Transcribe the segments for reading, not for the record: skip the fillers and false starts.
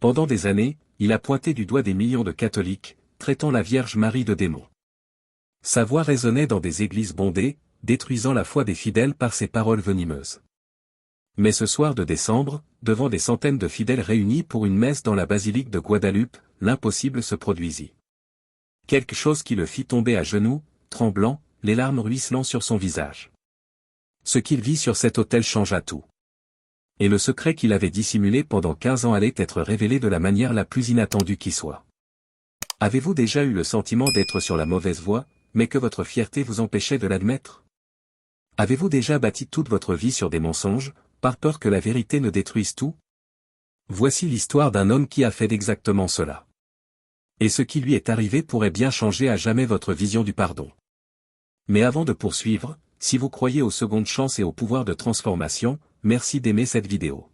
Pendant des années, il a pointé du doigt des millions de catholiques, traitant la Vierge Marie de démon. Sa voix résonnait dans des églises bondées, détruisant la foi des fidèles par ses paroles venimeuses. Mais ce soir de décembre, devant des centaines de fidèles réunis pour une messe dans la basilique de Guadalupe, l'impossible se produisit. Quelque chose qui le fit tomber à genoux, tremblant, les larmes ruisselant sur son visage. Ce qu'il vit sur cet autel changea tout. Et le secret qu'il avait dissimulé pendant 15 ans allait être révélé de la manière la plus inattendue qui soit. Avez-vous déjà eu le sentiment d'être sur la mauvaise voie, mais que votre fierté vous empêchait de l'admettre? Avez-vous déjà bâti toute votre vie sur des mensonges, par peur que la vérité ne détruise tout? Voici l'histoire d'un homme qui a fait exactement cela. Et ce qui lui est arrivé pourrait bien changer à jamais votre vision du pardon. Mais avant de poursuivre, si vous croyez aux secondes chances et au pouvoir de transformation, merci d'aimer cette vidéo.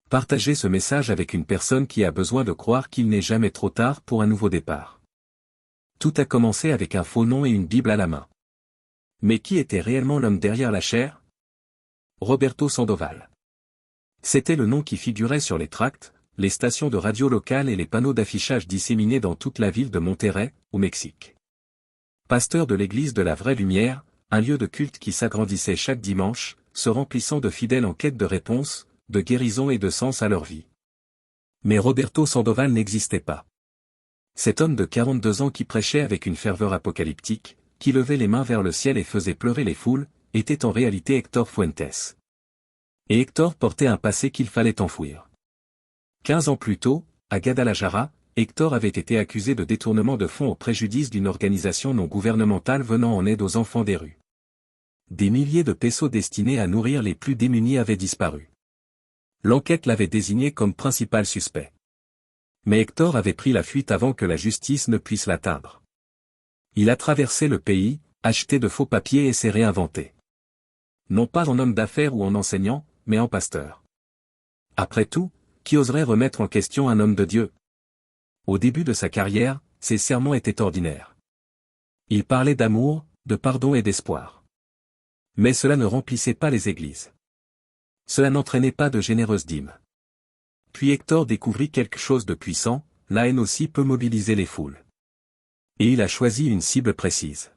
Partagez ce message avec une personne qui a besoin de croire qu'il n'est jamais trop tard pour un nouveau départ. Tout a commencé avec un faux nom et une Bible à la main. Mais qui était réellement l'homme derrière la chair? Roberto Sandoval. C'était le nom qui figurait sur les tracts, les stations de radio locales et les panneaux d'affichage disséminés dans toute la ville de Monterrey, au Mexique. Pasteur de l'église de la Vraie Lumière, un lieu de culte qui s'agrandissait chaque dimanche, se remplissant de fidèles en quête de réponses, de guérison et de sens à leur vie. Mais Roberto Sandoval n'existait pas. Cet homme de 42 ans qui prêchait avec une ferveur apocalyptique, qui levait les mains vers le ciel et faisait pleurer les foules, était en réalité Héctor Fuentes. Et Héctor portait un passé qu'il fallait enfouir. 15 ans plus tôt, à Guadalajara, Héctor avait été accusé de détournement de fonds au préjudice d'une organisation non gouvernementale venant en aide aux enfants des rues. Des milliers de pesos destinés à nourrir les plus démunis avaient disparu. L'enquête l'avait désigné comme principal suspect. Mais Héctor avait pris la fuite avant que la justice ne puisse l'atteindre. Il a traversé le pays, acheté de faux papiers et s'est réinventé. Non pas en homme d'affaires ou en enseignant, mais en pasteur. Après tout, qui oserait remettre en question un homme de Dieu? Au début de sa carrière, ses sermons étaient ordinaires. Il parlait d'amour, de pardon et d'espoir. Mais cela ne remplissait pas les églises. Cela n'entraînait pas de généreuses dîmes. Puis Héctor découvrit quelque chose de puissant, la haine aussi peut mobiliser les foules. Et il a choisi une cible précise.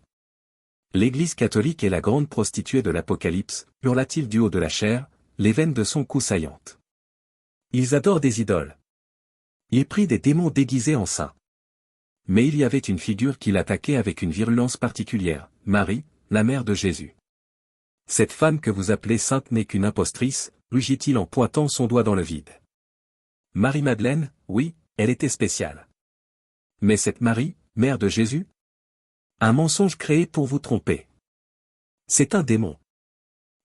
L'Église catholique est la grande prostituée de l'Apocalypse, hurla-t-il du haut de la chair, les veines de son cou saillantes. Ils adorent des idoles. Il prit des démons déguisés en saints. Mais il y avait une figure qui l'attaquait avec une virulence particulière, Marie, la mère de Jésus. Cette femme que vous appelez sainte n'est qu'une impostrice, rugit-il en pointant son doigt dans le vide. Marie-Madeleine, oui, elle était spéciale. Mais cette Marie, mère de Jésus? Un mensonge créé pour vous tromper. C'est un démon.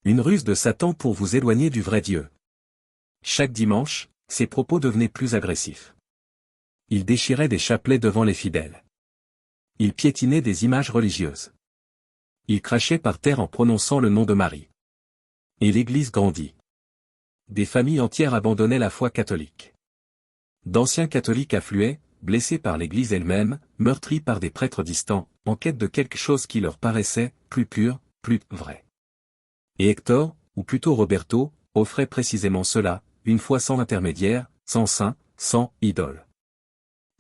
Une ruse de Satan pour vous éloigner du vrai Dieu. Chaque dimanche, ses propos devenaient plus agressifs. Il déchirait des chapelets devant les fidèles. Il piétinait des images religieuses. Il crachait par terre en prononçant le nom de Marie. Et l'Église grandit. Des familles entières abandonnaient la foi catholique. D'anciens catholiques affluaient, blessés par l'Église elle-même, meurtris par des prêtres distants, en quête de quelque chose qui leur paraissait plus pur, plus vrai. Et Héctor, ou plutôt Roberto, offrait précisément cela, une foi sans intermédiaire, sans saint, sans idole.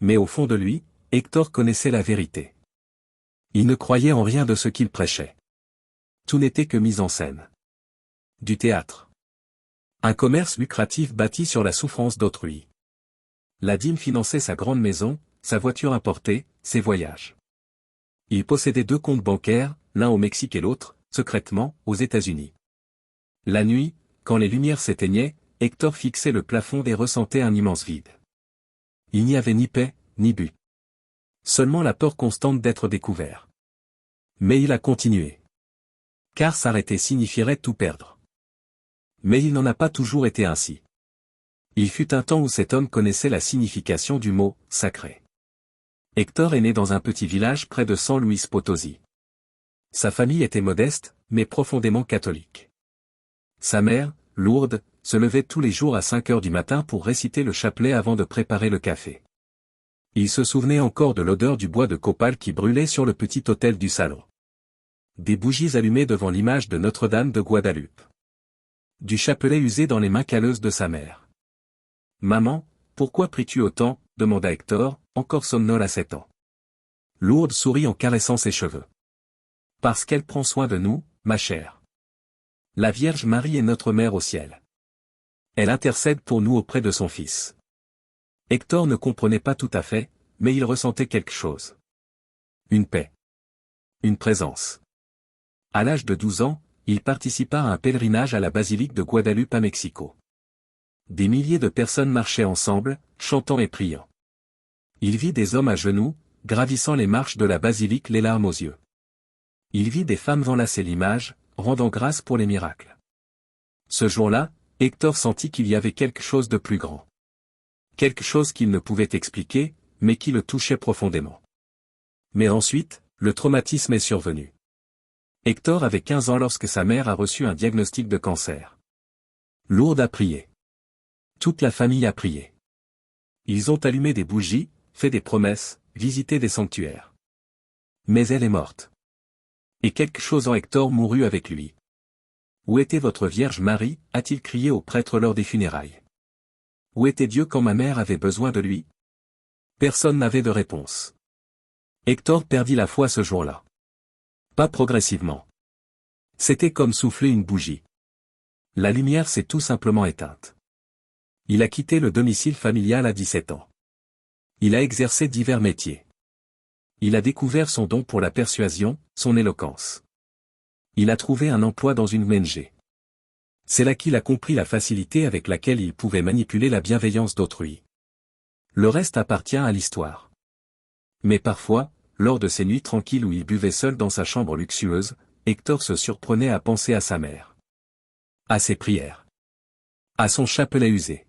Mais au fond de lui, Héctor connaissait la vérité. Il ne croyait en rien de ce qu'il prêchait. Tout n'était que mise en scène. Du théâtre. Un commerce lucratif bâti sur la souffrance d'autrui. La dîme finançait sa grande maison, sa voiture importée, ses voyages. Il possédait 2 comptes bancaires, l'un au Mexique et l'autre, secrètement, aux États-Unis. La nuit, quand les lumières s'éteignaient, Héctor fixait le plafond et ressentait un immense vide. Il n'y avait ni paix, ni but. Seulement la peur constante d'être découvert. Mais il a continué. Car s'arrêter signifierait tout perdre. Mais il n'en a pas toujours été ainsi. Il fut un temps où cet homme connaissait la signification du mot « sacré ». Héctor est né dans un petit village près de San Luis Potosí. Sa famille était modeste, mais profondément catholique. Sa mère, Lourdes, se levait tous les jours à 5 heures du matin pour réciter le chapelet avant de préparer le café. Il se souvenait encore de l'odeur du bois de copal qui brûlait sur le petit autel du salon. Des bougies allumées devant l'image de Notre-Dame de Guadalupe. Du chapelet usé dans les mains calleuses de sa mère. Maman, pourquoi pries-tu autant, demanda Hector, encore somnole à 7 ans. Lourdes sourit en caressant ses cheveux. Parce qu'elle prend soin de nous, ma chère. La Vierge Marie est notre mère au ciel. Elle intercède pour nous auprès de son Fils. Hector ne comprenait pas tout à fait, mais il ressentait quelque chose. Une paix. Une présence. À l'âge de 12 ans, il participa à un pèlerinage à la basilique de Guadalupe à Mexico. Des milliers de personnes marchaient ensemble, chantant et priant. Il vit des hommes à genoux, gravissant les marches de la basilique les larmes aux yeux. Il vit des femmes enlacer l'image, rendant grâce pour les miracles. Ce jour-là, Hector sentit qu'il y avait quelque chose de plus grand. Quelque chose qu'il ne pouvait expliquer, mais qui le touchait profondément. Mais ensuite, le traumatisme est survenu. Hector avait 15 ans lorsque sa mère a reçu un diagnostic de cancer. Lourdes a prié. Toute la famille a prié. Ils ont allumé des bougies, fait des promesses, visité des sanctuaires. Mais elle est morte. Et quelque chose en Hector mourut avec lui. Où était votre Vierge Marie, a-t-il crié au prêtre lors des funérailles. Où était Dieu quand ma mère avait besoin de lui? Personne n'avait de réponse. Hector perdit la foi ce jour-là. Pas progressivement. C'était comme souffler une bougie. La lumière s'est tout simplement éteinte. Il a quitté le domicile familial à 17 ans. Il a exercé divers métiers. Il a découvert son don pour la persuasion, son éloquence. Il a trouvé un emploi dans une ONG. C'est là qu'il a compris la facilité avec laquelle il pouvait manipuler la bienveillance d'autrui. Le reste appartient à l'histoire. Mais parfois, lors de ces nuits tranquilles où il buvait seul dans sa chambre luxueuse, Hector se surprenait à penser à sa mère. À ses prières. À son chapelet usé.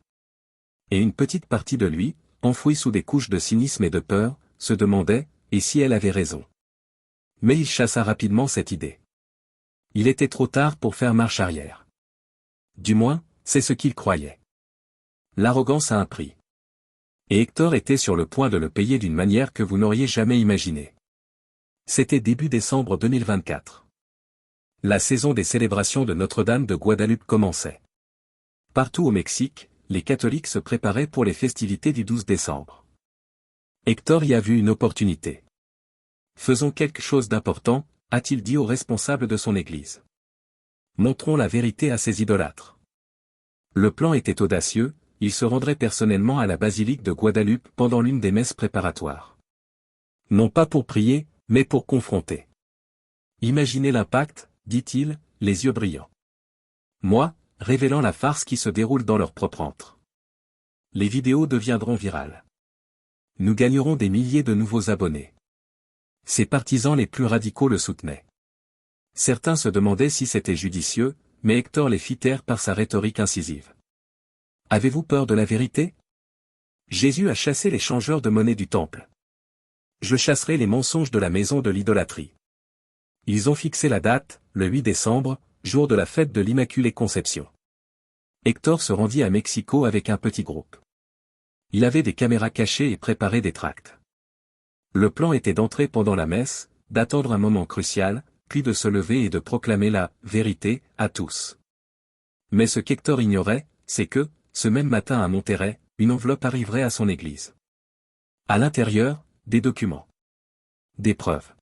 Et une petite partie de lui, enfouie sous des couches de cynisme et de peur, se demandait, et si elle avait raison? Mais il chassa rapidement cette idée. Il était trop tard pour faire marche arrière. Du moins, c'est ce qu'il croyait. L'arrogance a un prix. Et Hector était sur le point de le payer d'une manière que vous n'auriez jamais imaginée. C'était début décembre 2024. La saison des célébrations de Notre-Dame de Guadalupe commençait. Partout au Mexique, les catholiques se préparaient pour les festivités du 12 décembre. Hector y a vu une opportunité. Faisons quelque chose d'important, a-t-il dit aux responsables de son église. Montrons la vérité à ces idolâtres. Le plan était audacieux, il se rendrait personnellement à la basilique de Guadalupe pendant l'une des messes préparatoires. Non pas pour prier, mais pour confronter. Imaginez l'impact, dit-il, les yeux brillants. Moi, révélant la farce qui se déroule dans leur propre antre. Les vidéos deviendront virales. Nous gagnerons des milliers de nouveaux abonnés. Ses partisans les plus radicaux le soutenaient. Certains se demandaient si c'était judicieux, mais Hector les fit taire par sa rhétorique incisive. Avez-vous peur de la vérité? Jésus a chassé les changeurs de monnaie du temple. Je chasserai les mensonges de la maison de l'idolâtrie. Ils ont fixé la date, le 8 décembre, jour de la fête de l'Immaculée Conception. Hector se rendit à Mexico avec un petit groupe. Il avait des caméras cachées et préparait des tracts. Le plan était d'entrer pendant la messe, d'attendre un moment crucial, puis de se lever et de proclamer la « vérité » à tous. Mais ce qu'Hector ignorait, c'est que, ce même matin à Monterrey, une enveloppe arriverait à son église. À l'intérieur, des documents. Des preuves.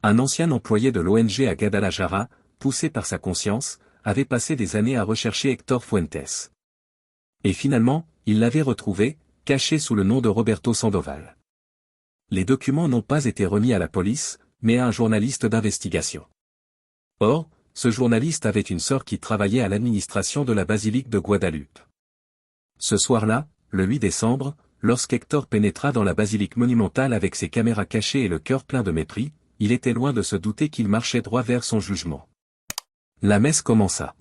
Un ancien employé de l'ONG à Guadalajara, poussé par sa conscience, avait passé des années à rechercher Hector Fuentes. Et finalement, il l'avait retrouvé, caché sous le nom de Roberto Sandoval. Les documents n'ont pas été remis à la police, mais à un journaliste d'investigation. Or, ce journaliste avait une sœur qui travaillait à l'administration de la basilique de Guadalupe. Ce soir-là, le 8 décembre, lorsqu'Hector pénétra dans la basilique monumentale avec ses caméras cachées et le cœur plein de mépris, il était loin de se douter qu'il marchait droit vers son jugement. La messe commença.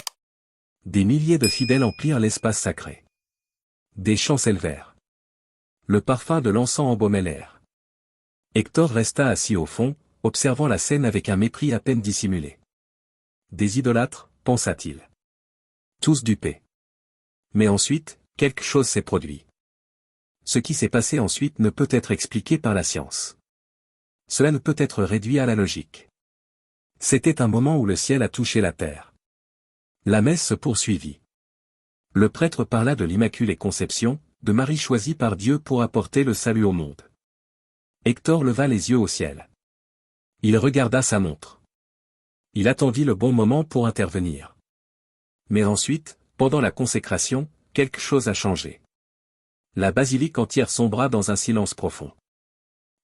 Des milliers de fidèles emplirent l'espace sacré. Des chants s'élevèrent. Le parfum de l'encens embaumait l'air. Hector resta assis au fond, observant la scène avec un mépris à peine dissimulé. Des idolâtres, pensa-t-il. Tous dupés. Mais ensuite, quelque chose s'est produit. Ce qui s'est passé ensuite ne peut être expliqué par la science. Cela ne peut être réduit à la logique. C'était un moment où le ciel a touché la terre. La messe se poursuivit. Le prêtre parla de l'Immaculée Conception, de Marie choisie par Dieu pour apporter le salut au monde. Hector leva les yeux au ciel. Il regarda sa montre. Il attendit le bon moment pour intervenir. Mais ensuite, pendant la consécration, quelque chose a changé. La basilique entière sombra dans un silence profond.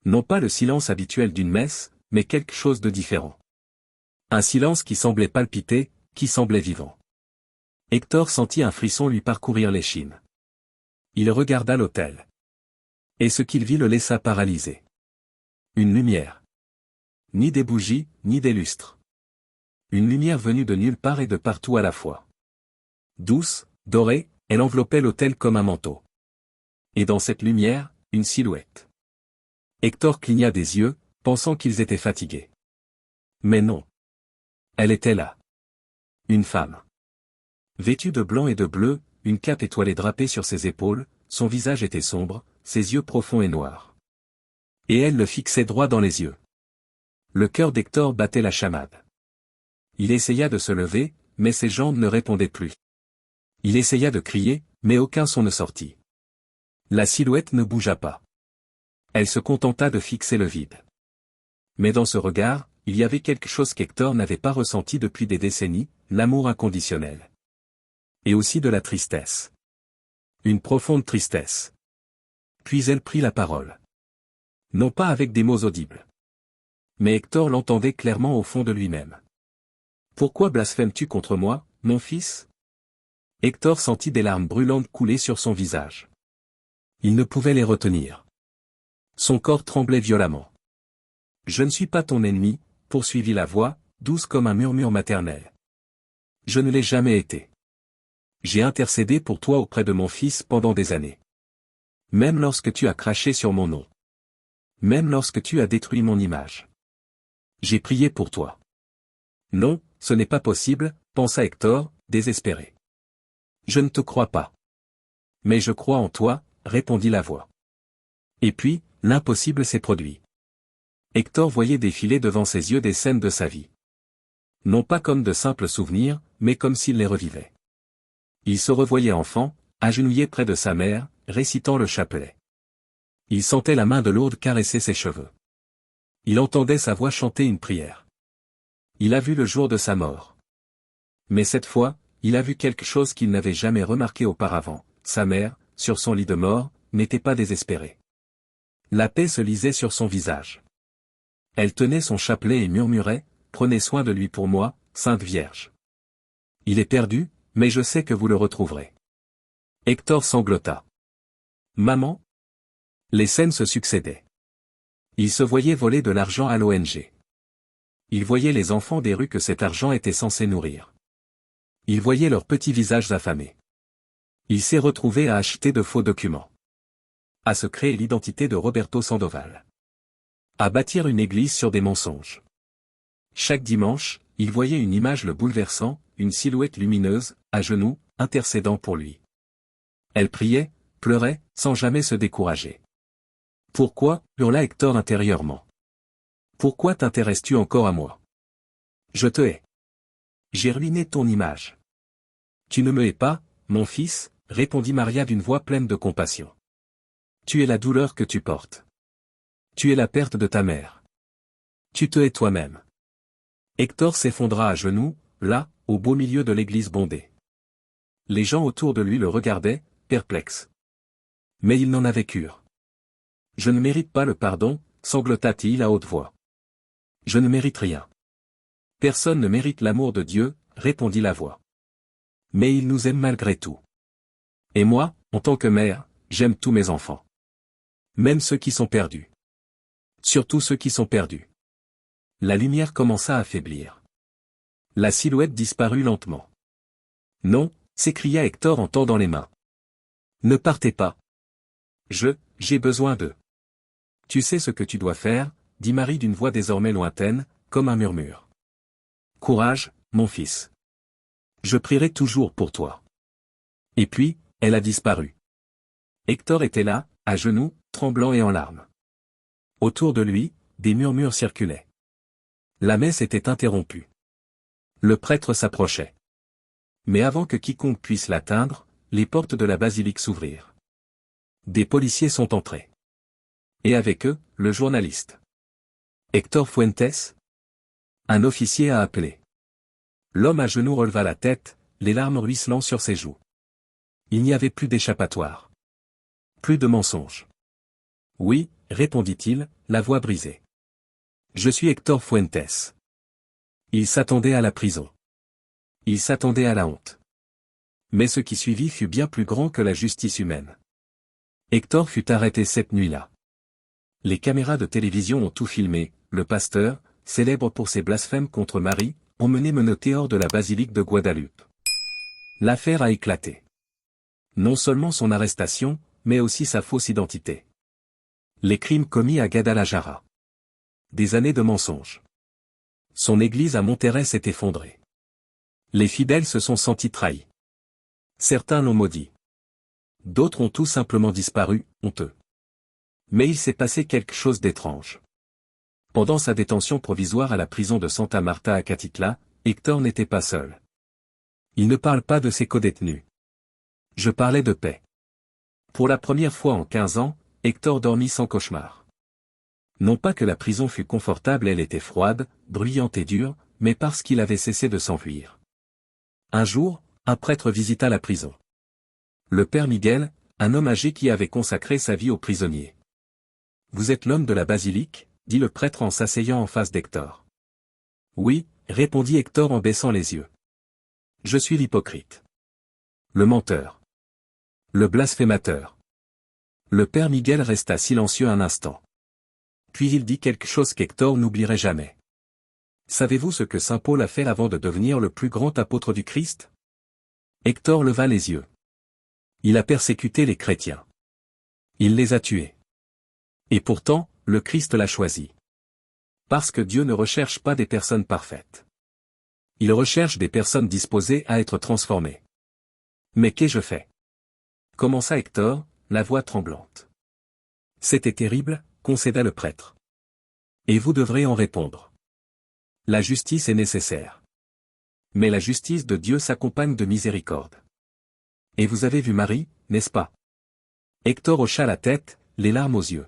Non pas le silence habituel d'une messe, mais quelque chose de différent. Un silence qui semblait palpiter, qui semblait vivant. Hector sentit un frisson lui parcourir l'échine. Il regarda l'autel. Et ce qu'il vit le laissa paralysé. Une lumière. Ni des bougies, ni des lustres. Une lumière venue de nulle part et de partout à la fois. Douce, dorée, elle enveloppait l'autel comme un manteau. Et dans cette lumière, une silhouette. Hector cligna des yeux, pensant qu'ils étaient fatigués. Mais non. Elle était là. Une femme. Vêtue de blanc et de bleu, une cape étoilée drapée sur ses épaules, son visage était sombre, ses yeux profonds et noirs. Et elle le fixait droit dans les yeux. Le cœur d'Hector battait la chamade. Il essaya de se lever, mais ses jambes ne répondaient plus. Il essaya de crier, mais aucun son ne sortit. La silhouette ne bougea pas. Elle se contenta de fixer le vide. Mais dans ce regard, il y avait quelque chose qu'Hector n'avait pas ressenti depuis des décennies, l'amour inconditionnel. Et aussi de la tristesse. Une profonde tristesse. Puis elle prit la parole. Non pas avec des mots audibles. Mais Hector l'entendait clairement au fond de lui-même. « Pourquoi blasphèmes-tu contre moi, mon fils ?» Hector sentit des larmes brûlantes couler sur son visage. Il ne pouvait les retenir. Son corps tremblait violemment. « Je ne suis pas ton ennemi, » poursuivit la voix, douce comme un murmure maternel. « Je ne l'ai jamais été. J'ai intercédé pour toi auprès de mon fils pendant des années. Même lorsque tu as craché sur mon nom. Même lorsque tu as détruit mon image. J'ai prié pour toi. » Non, ce n'est pas possible, pensa Hector, désespéré. Je ne te crois pas. Mais je crois en toi, répondit la voix. Et puis, l'impossible s'est produit. Hector voyait défiler devant ses yeux des scènes de sa vie. Non pas comme de simples souvenirs, mais comme s'il les revivait. Il se revoyait enfant, agenouillé près de sa mère, récitant le chapelet. Il sentait la main de Lourdes caresser ses cheveux. Il entendait sa voix chanter une prière. Il a vu le jour de sa mort. Mais cette fois, il a vu quelque chose qu'il n'avait jamais remarqué auparavant. Sa mère, sur son lit de mort, n'était pas désespérée. La paix se lisait sur son visage. Elle tenait son chapelet et murmurait, « Prenez soin de lui pour moi, Sainte Vierge. Il est perdu, mais je sais que vous le retrouverez. » Hector sanglota. « Maman ?» Les scènes se succédaient. Il se voyait voler de l'argent à l'ONG. Il voyait les enfants des rues que cet argent était censé nourrir. Il voyait leurs petits visages affamés. Il s'est retrouvé à acheter de faux documents. À se créer l'identité de Roberto Sandoval. À bâtir une église sur des mensonges. Chaque dimanche, il voyait une image le bouleversant, une silhouette lumineuse, à genoux, intercédant pour lui. Elle priait, pleurait, sans jamais se décourager. « Pourquoi ?» hurla Hector intérieurement. « Pourquoi t'intéresses-tu encore à moi? Je te hais. J'ai ruiné ton image. » « Tu ne me hais pas, mon fils, » répondit Maria d'une voix pleine de compassion. « Tu es la douleur que tu portes. Tu es la perte de ta mère. Tu te hais toi-même. » Hector s'effondra à genoux, là, au beau milieu de l'église bondée. Les gens autour de lui le regardaient, perplexes. Mais il n'en avait cure. « Je ne mérite pas le pardon, » sanglota-t-il à haute voix. « Je ne mérite rien. Personne ne mérite l'amour de Dieu, » répondit la voix. « Mais il nous aime malgré tout. Et moi, en tant que mère, j'aime tous mes enfants. Même ceux qui sont perdus. Surtout ceux qui sont perdus. » La lumière commença à faiblir. La silhouette disparut lentement. « Non » s'écria Hector en tendant les mains. « Ne partez pas. J'ai besoin d'eux. »« Tu sais ce que tu dois faire » dit Marie d'une voix désormais lointaine, comme un murmure. « Courage, mon fils. Je prierai toujours pour toi. » Et puis, elle a disparu. Hector était là, à genoux, tremblant et en larmes. Autour de lui, des murmures circulaient. La messe était interrompue. Le prêtre s'approchait. Mais avant que quiconque puisse l'atteindre, les portes de la basilique s'ouvrirent. Des policiers sont entrés. Et avec eux, le journaliste. Héctor Fuentes? Un officier a appelé. L'homme à genoux releva la tête, les larmes ruisselant sur ses joues. Il n'y avait plus d'échappatoire. Plus de mensonges. Oui, répondit-il, la voix brisée. Je suis Héctor Fuentes. Il s'attendait à la prison. Il s'attendait à la honte. Mais ce qui suivit fut bien plus grand que la justice humaine. Héctor fut arrêté cette nuit-là. Les caméras de télévision ont tout filmé, le pasteur, célèbre pour ses blasphèmes contre Marie, emmené menotté hors de la basilique de Guadeloupe. L'affaire a éclaté. Non seulement son arrestation, mais aussi sa fausse identité. Les crimes commis à Guadalajara. Des années de mensonges. Son église à Monterrey s'est effondrée. Les fidèles se sont sentis trahis. Certains l'ont maudit. D'autres ont tout simplement disparu, honteux. Mais il s'est passé quelque chose d'étrange. Pendant sa détention provisoire à la prison de Santa Marta à Catitla, Héctor n'était pas seul. Il ne parle pas de ses codétenus. Je parlais de paix. Pour la première fois en 15 ans, Héctor dormit sans cauchemar. Non pas que la prison fût confortable, elle était froide, bruyante et dure, mais parce qu'il avait cessé de s'enfuir. Un jour, un prêtre visita la prison. Le père Miguel, un homme âgé qui avait consacré sa vie aux prisonniers. « Vous êtes l'homme de la basilique ?» dit le prêtre en s'asseyant en face d'Héctor. « Oui » répondit Héctor en baissant les yeux. « Je suis l'hypocrite. Le menteur. Le blasphémateur. » Le père Miguel resta silencieux un instant. Puis il dit quelque chose qu'Héctor n'oublierait jamais. « Savez-vous ce que saint Paul a fait avant de devenir le plus grand apôtre du Christ ?» Héctor leva les yeux. Il a persécuté les chrétiens. Il les a tués. Et pourtant, le Christ l'a choisi. Parce que Dieu ne recherche pas des personnes parfaites. Il recherche des personnes disposées à être transformées. Mais qu'ai-je fait? Commença Héctor, la voix tremblante. C'était terrible, concéda le prêtre. Et vous devrez en répondre. La justice est nécessaire. Mais la justice de Dieu s'accompagne de miséricorde. Et vous avez vu Marie, n'est-ce pas? Héctor hocha la tête, les larmes aux yeux.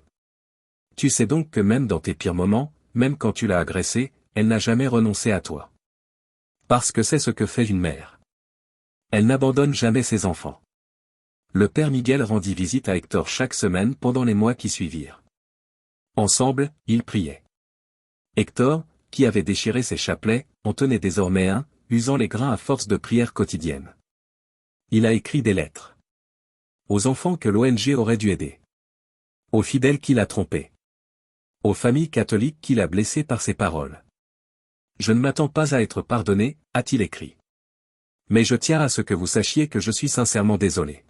Tu sais donc que même dans tes pires moments, même quand tu l'as agressée, elle n'a jamais renoncé à toi. Parce que c'est ce que fait une mère. Elle n'abandonne jamais ses enfants. Le père Miguel rendit visite à Héctor chaque semaine pendant les mois qui suivirent. Ensemble, ils priaient. Héctor, qui avait déchiré ses chapelets, en tenait désormais un, usant les grains à force de prières quotidiennes. Il a écrit des lettres. Aux enfants que l'ONG aurait dû aider. Aux fidèles qu'il a trompés. Aux familles catholiques qu'il a blessées par ses paroles. Je ne m'attends pas à être pardonné, a-t-il écrit. Mais je tiens à ce que vous sachiez que je suis sincèrement désolé.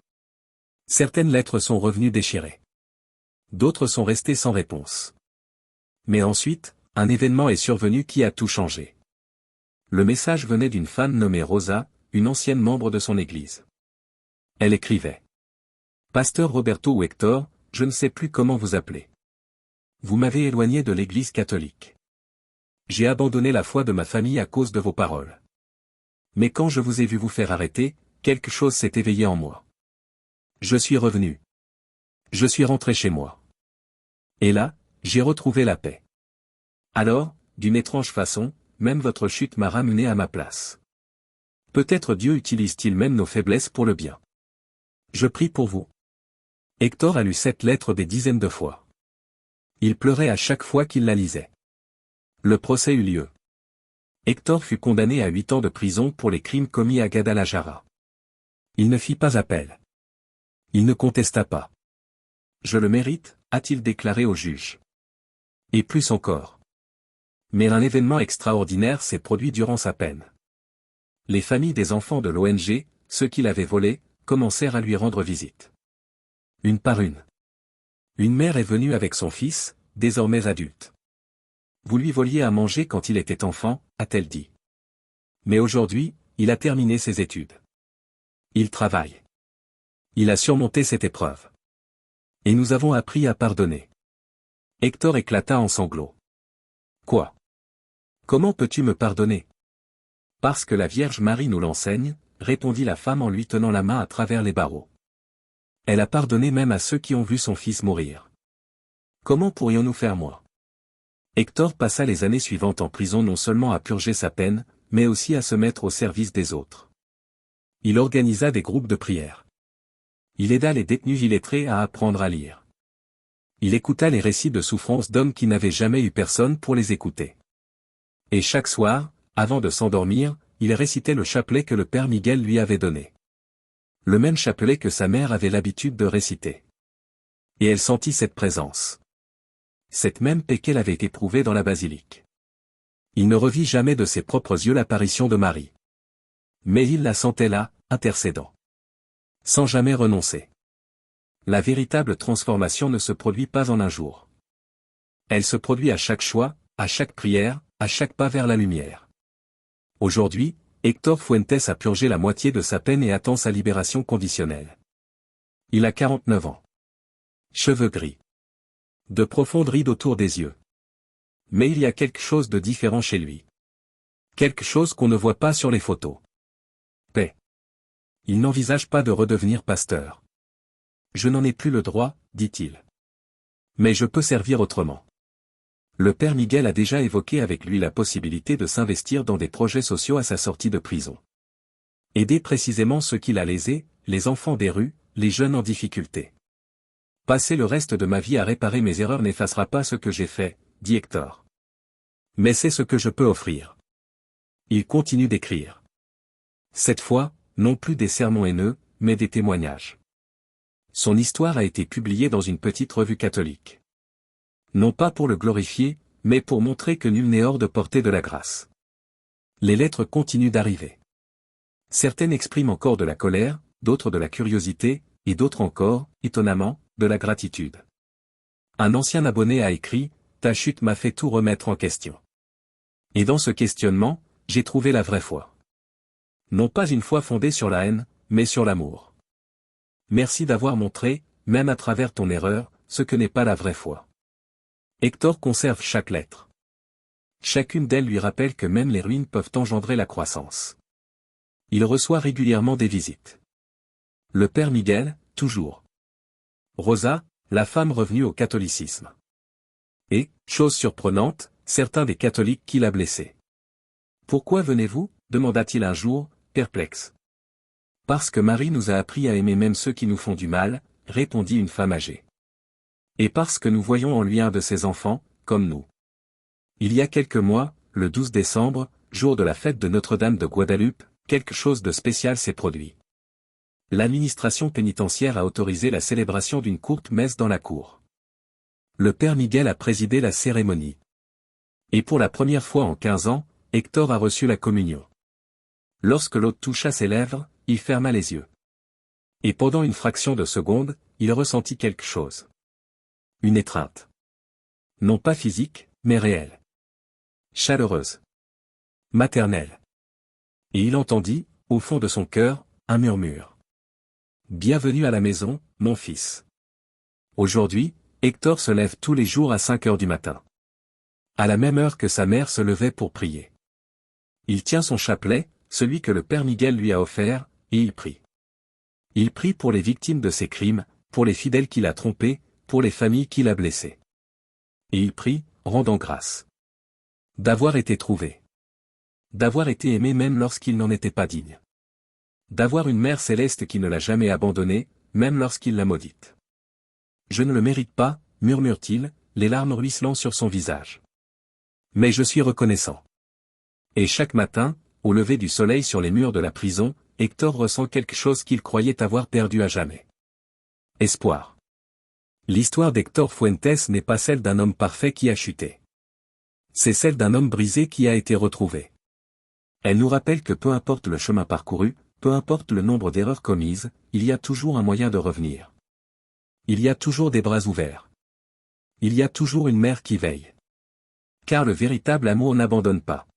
Certaines lettres sont revenues déchirées. D'autres sont restées sans réponse. Mais ensuite, un événement est survenu qui a tout changé. Le message venait d'une femme nommée Rosa, une ancienne membre de son église. Elle écrivait. Pasteur Roberto ou Héctor, je ne sais plus comment vous appeler. Vous m'avez éloigné de l'église catholique. J'ai abandonné la foi de ma famille à cause de vos paroles. Mais quand je vous ai vu vous faire arrêter, quelque chose s'est éveillé en moi. Je suis revenu. Je suis rentré chez moi. Et là, j'ai retrouvé la paix. Alors, d'une étrange façon, même votre chute m'a ramené à ma place. Peut-être Dieu utilise-t-il même nos faiblesses pour le bien. Je prie pour vous. Héctor a lu cette lettre des dizaines de fois. Il pleurait à chaque fois qu'il la lisait. Le procès eut lieu. Héctor fut condamné à 8 ans de prison pour les crimes commis à Guadalajara. Il ne fit pas appel. Il ne contesta pas. Je le mérite, a-t-il déclaré au juge. Et plus encore. Mais un événement extraordinaire s'est produit durant sa peine. Les familles des enfants de l'ONG, ceux qui l'avaient volé, commencèrent à lui rendre visite. Une par une. Une mère est venue avec son fils, désormais adulte. Vous lui voliez à manger quand il était enfant, a-t-elle dit. Mais aujourd'hui, il a terminé ses études. Il travaille. Il a surmonté cette épreuve. Et nous avons appris à pardonner. Héctor éclata en sanglots. Quoi? Comment peux-tu me pardonner? Parce que la Vierge Marie nous l'enseigne, répondit la femme en lui tenant la main à travers les barreaux. Elle a pardonné même à ceux qui ont vu son fils mourir. Comment pourrions-nous faire moins? Hector passa les années suivantes en prison non seulement à purger sa peine, mais aussi à se mettre au service des autres. Il organisa des groupes de prière. Il aida les détenus illettrés à apprendre à lire. Il écouta les récits de souffrance d'hommes qui n'avaient jamais eu personne pour les écouter. Et chaque soir, avant de s'endormir, il récitait le chapelet que le père Miguel lui avait donné. Le même chapelet que sa mère avait l'habitude de réciter. Et elle sentit cette présence. Cette même paix qu'elle avait éprouvée dans la basilique. Il ne revit jamais de ses propres yeux l'apparition de Marie. Mais il la sentait là, intercédant. Sans jamais renoncer. La véritable transformation ne se produit pas en un jour. Elle se produit à chaque choix, à chaque prière, à chaque pas vers la lumière. Aujourd'hui, Hector Fuentes a purgé la moitié de sa peine et attend sa libération conditionnelle. Il a 49 ans. Cheveux gris. De profondes rides autour des yeux. Mais il y a quelque chose de différent chez lui. Quelque chose qu'on ne voit pas sur les photos. Paix. Il n'envisage pas de redevenir pasteur. Je n'en ai plus le droit, dit-il. Mais je peux servir autrement. Le père Miguel a déjà évoqué avec lui la possibilité de s'investir dans des projets sociaux à sa sortie de prison. Aider précisément ceux qu'il a lésés, les enfants des rues, les jeunes en difficulté. Passer le reste de ma vie à réparer mes erreurs n'effacera pas ce que j'ai fait, dit Hector. Mais c'est ce que je peux offrir. Il continue d'écrire. Cette fois, non plus des sermons haineux, mais des témoignages. Son histoire a été publiée dans une petite revue catholique. Non pas pour le glorifier, mais pour montrer que nul n'est hors de portée de la grâce. Les lettres continuent d'arriver. Certaines expriment encore de la colère, d'autres de la curiosité, et d'autres encore, étonnamment, de la gratitude. Un ancien abonné a écrit « Ta chute m'a fait tout remettre en question. Et dans ce questionnement, j'ai trouvé la vraie foi. Non pas une foi fondée sur la haine, mais sur l'amour. Merci d'avoir montré, même à travers ton erreur, ce que n'est pas la vraie foi. » Hector conserve chaque lettre. Chacune d'elles lui rappelle que même les ruines peuvent engendrer la croissance. Il reçoit régulièrement des visites. Le père Miguel, toujours. Rosa, la femme revenue au catholicisme. Et, chose surprenante, certains des catholiques qui l'a blessé. Pourquoi venez-vous, demanda-t-il un jour, perplexe. Parce que Marie nous a appris à aimer même ceux qui nous font du mal, répondit une femme âgée. Et parce que nous voyons en lui un de ses enfants, comme nous. Il y a quelques mois, le 12 décembre, jour de la fête de Notre-Dame de Guadeloupe, quelque chose de spécial s'est produit. L'administration pénitentiaire a autorisé la célébration d'une courte messe dans la cour. Le père Miguel a présidé la cérémonie. Et pour la première fois en 15 ans, Hector a reçu la communion. Lorsque l'hôte toucha ses lèvres, il ferma les yeux. Et pendant une fraction de seconde, il ressentit quelque chose. Une étreinte. Non pas physique, mais réelle. Chaleureuse. Maternelle. Et il entendit, au fond de son cœur, un murmure. Bienvenue à la maison, mon fils. Aujourd'hui, Hector se lève tous les jours à 5 heures du matin. À la même heure que sa mère se levait pour prier. Il tient son chapelet, celui que le père Miguel lui a offert, et il prie. Il prie pour les victimes de ses crimes, pour les fidèles qu'il a trompés, pour les familles qu'il a blessées. Et il prie, rendant grâce. D'avoir été trouvé. D'avoir été aimé même lorsqu'il n'en était pas digne. D'avoir une mère céleste qui ne l'a jamais abandonné, même lorsqu'il l'a maudite. Je ne le mérite pas, murmure-t-il, les larmes ruisselant sur son visage. Mais je suis reconnaissant. Et chaque matin, au lever du soleil sur les murs de la prison, Hector ressent quelque chose qu'il croyait avoir perdu à jamais. Espoir. L'histoire d'Hector Fuentes n'est pas celle d'un homme parfait qui a chuté. C'est celle d'un homme brisé qui a été retrouvé. Elle nous rappelle que peu importe le chemin parcouru, peu importe le nombre d'erreurs commises, il y a toujours un moyen de revenir. Il y a toujours des bras ouverts. Il y a toujours une mère qui veille. Car le véritable amour n'abandonne pas.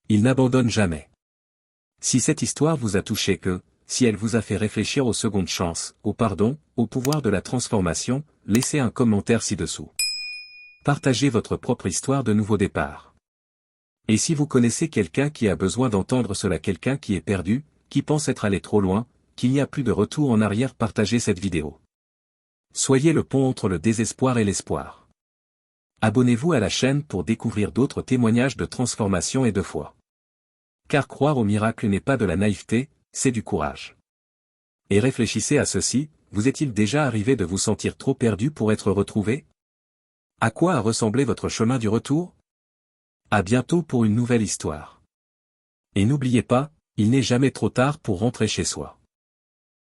Il n'abandonne jamais. Si cette histoire vous a touché si elle vous a fait réfléchir aux secondes chances, au pardon, au pouvoir de la transformation, laissez un commentaire ci-dessous. Partagez votre propre histoire de nouveau départ. Et si vous connaissez quelqu'un qui a besoin d'entendre cela, quelqu'un qui est perdu, qui pense être allé trop loin, qu'il n'y a plus de retour en arrière, partagez cette vidéo. Soyez le pont entre le désespoir et l'espoir. Abonnez-vous à la chaîne pour découvrir d'autres témoignages de transformation et de foi. Car croire au miracle n'est pas de la naïveté, c'est du courage. Et réfléchissez à ceci, vous est-il déjà arrivé de vous sentir trop perdu pour être retrouvé? À quoi a ressemblé votre chemin du retour? À bientôt pour une nouvelle histoire. Et n'oubliez pas, il n'est jamais trop tard pour rentrer chez soi.